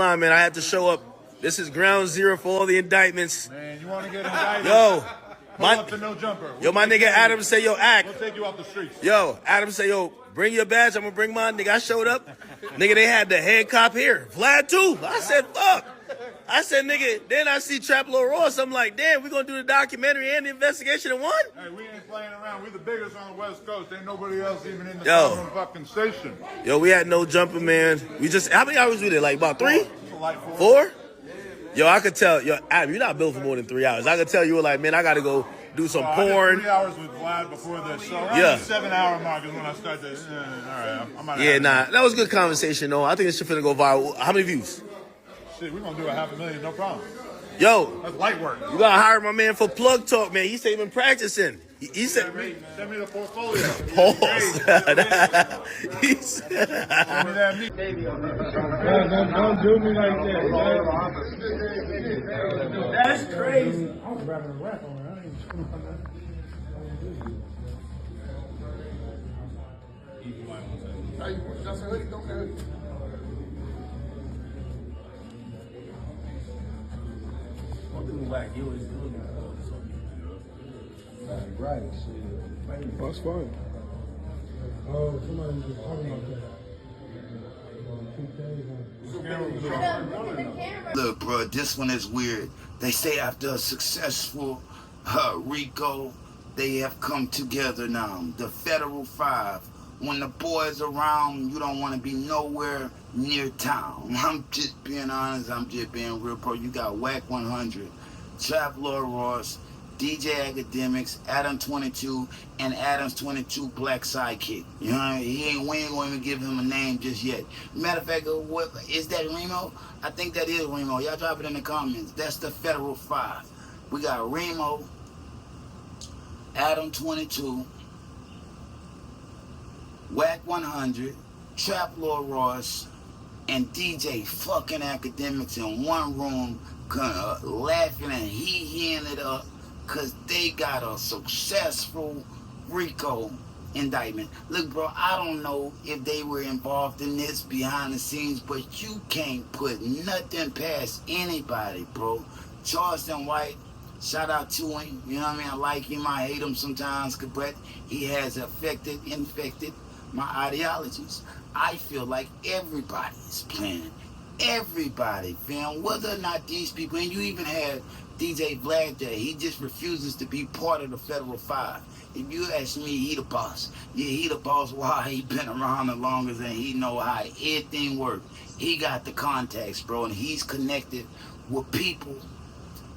time, man. I had to show up. This is ground zero for all the indictments. Man, you want to get indicted? Yo. Pull up to no jumper. Yo, my nigga Adam say, yo, act. We'll take you off the streets. Yo, Adam say, yo, bring your badge. I'm going to bring mine. Nigga, I showed up. Nigga, they had the head cop here. Vlad, too. I said, fuck. I said, nigga, then I see Trap Lord Ross. I'm like, damn, we going to do the documentary and the investigation in one? Hey, we ain't playing around. We the biggest on the West Coast. Ain't nobody else even in the fucking station. Yo, we had no jumper, man. We just, how many hours we did? Like about 3? Like 4? Yo, I could tell, yo, Adam, you're not built for more than 3 hours. I could tell you were like, man, I got to go do some porn. I did 3 hours with Vlad before this. So around the 7-hour mark is when I start to, all right, yeah, nah, that was a good conversation, though. I think this shit finna go viral. How many views? Shit, we're going to do 500,000, no problem. Yo. That's light work. You got to hire my man for plug talk, man. He said he been practicing. He said, send me the portfolio. Pause. He said, don't do me like that, man. That's crazy. I was rapping a rap on it. I ain't Wack, you always do right. That's fine. Oh, somebody was just talking about that. Look, bro, this one is weird. They say after a successful Rico, they have come together now. The Federal Five. When the boys around, you don't want to be nowhere near town. I'm just being honest. I'm just being real, bro. You got Wack 100, Trap Lord Ross, DJ Akademiks, Adam 22, and Adam's 22 black sidekick. You know, we ain't going to even give him a name just yet. Matter of fact, what is that, Remo? I think that is Remo. Y'all drop it in the comments. That's the Federal Five. We got Remo, Adam 22, Wack 100, Trap Lord Ross, and DJ fucking Akademiks in one room laughing and he-heeing it up because they got a successful Rico indictment. Look, bro, I don't know if they were involved in this behind the scenes, but you can't put nothing past anybody, bro. Charleston White, shout out to him. You know what I mean? I like him. I hate him sometimes, but he has infected my ideologies. I feel like everybody is playing. Everybody, fam. Whether or not these people, and you even had DJ Vlad there, he just refuses to be part of the Federal Five. If you ask me, he the boss. Yeah, he the boss. Why? He been around the longest and he know how everything works. He got the contacts, bro, and he's connected with people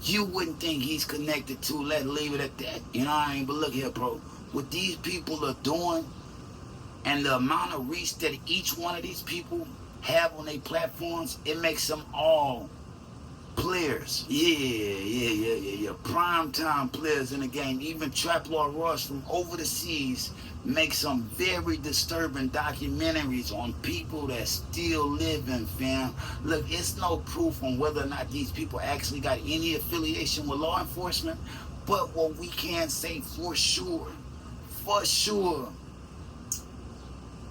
you wouldn't think he's connected to. Let's leave it at that. You know what I mean? But look here, bro. What these people are doing and the amount of reach that each one of these people have on their platforms, it makes them all players. Yeah. Prime time players in the game. Even Trap Lord Ross from over the seas makes some very disturbing documentaries on people that still living, fam. Look, it's no proof on whether or not these people actually got any affiliation with law enforcement, but what we can say for sure,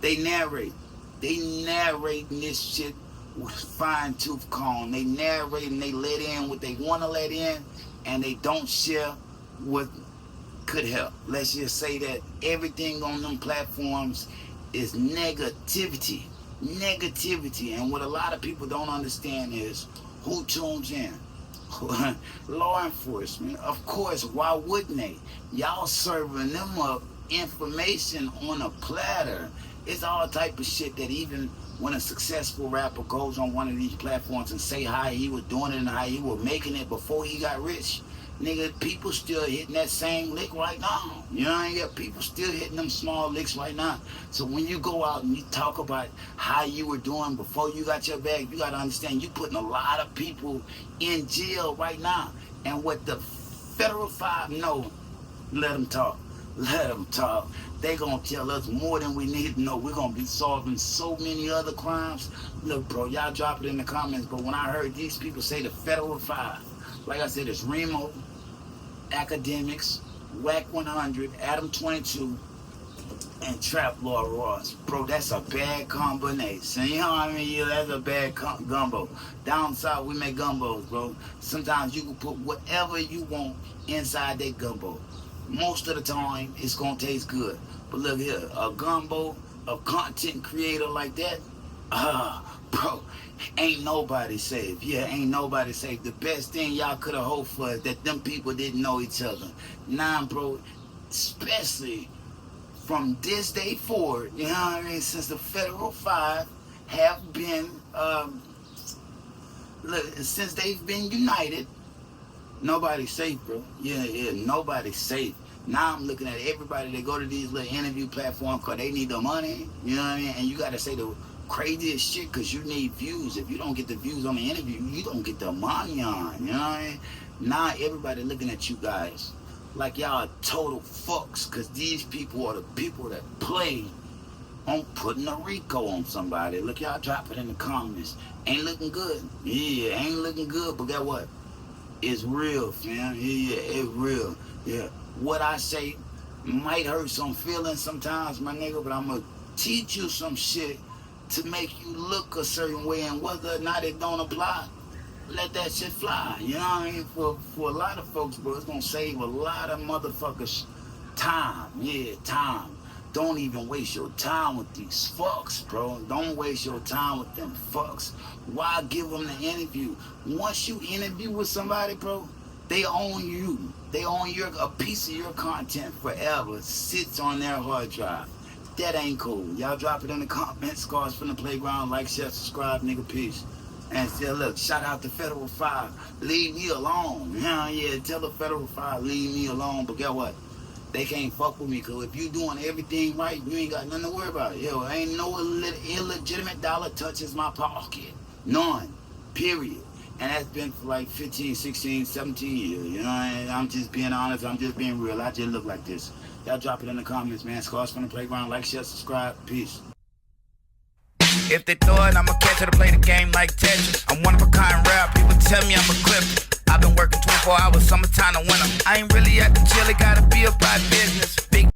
they narrate this shit with fine-tooth comb. They narrate and they let in what they want to let in, and they don't share what could help. Let's just say that everything on them platforms is negativity. And what a lot of people don't understand is who tunes in. Law enforcement. Of course, why wouldn't they? Y'all serving them up information on a platter. It's all type of shit that even when a successful rapper goes on one of these platforms and say how he was doing it and how he was making it before he got rich, nigga, people still hitting that same lick right now. You know what I mean? People still hitting them small licks right now. So when you go out and you talk about how you were doing before you got your bag, you got to understand you putting a lot of people in jail right now. And what the Federal Five know, let them talk. Let them talk. They gonna tell us more than we need to know. We're gonna be solving so many other crimes. Look, bro, y'all drop it in the comments, but when I heard these people say the Federal Five, like I said, it's Remo, Akademiks, Wack 100, Adam 22, and Trap Lord Ross. Bro, that's a bad combination. You know what I mean? Yeah, that's a bad gumbo. Down south, we make gumbos, bro. Sometimes you can put whatever you want inside that gumbo. Most of the time, it's gonna taste good. But look here, a gumbo, a content creator like that, bro, ain't nobody safe. Yeah, ain't nobody safe. The best thing y'all could have hoped for is that them people didn't know each other. Nah, bro, especially from this day forward, you know what I mean, since the Federal Five have been, since they've been united, nobody's safe, bro. Yeah, nobody's safe. Now I'm looking at everybody that go to these little interview platforms because they need the money, you know what I mean? And you got to say the craziest shit because you need views. If you don't get the views on the interview, you don't get the money on, you know what I mean? Now everybody looking at you guys like y'all total fucks because these people are the people that play on putting a Rico on somebody. Look, y'all drop it in the comments. Ain't looking good. Yeah, ain't looking good, but guess what? It's real, fam. Yeah, it's real. Yeah. What I say might hurt some feelings sometimes, my nigga, but I'm gonna teach you some shit to make you look a certain way, and whether or not it don't apply, let that shit fly. You know what I mean? For a lot of folks, bro, it's gonna save a lot of motherfuckers time. Yeah, time. Don't even waste your time with these fucks, bro. Don't waste your time with them fucks. Why give them the interview? Once you interview with somebody, bro, they own you. They own a piece of your content forever. Sits on their hard drive. That ain't cool. Y'all drop it in the comments. Scars from the playground. Like, share, subscribe, nigga. Peace. And still, look, shout out to Federal Five. Leave me alone. Yeah, tell the Federal Five, leave me alone. But guess what? They can't fuck with me, because if you doing everything right, you ain't got nothing to worry about. Yo, ain't no illegitimate dollar touches my pocket. None. Period. And that's been for like 15, 16, 17 years. You know, I'm just being honest. I'm just being real. I just look like this. Y'all drop it in the comments, man. Scars from the playground. Like, share, subscribe. Peace. If they throw it, I'ma catch it to play the game like Tetris. I'm one of a kind rap. People tell me I'm a clip. I've been working 24 hours, summertime to winter. I ain't really at the chill, it gotta be about business. Big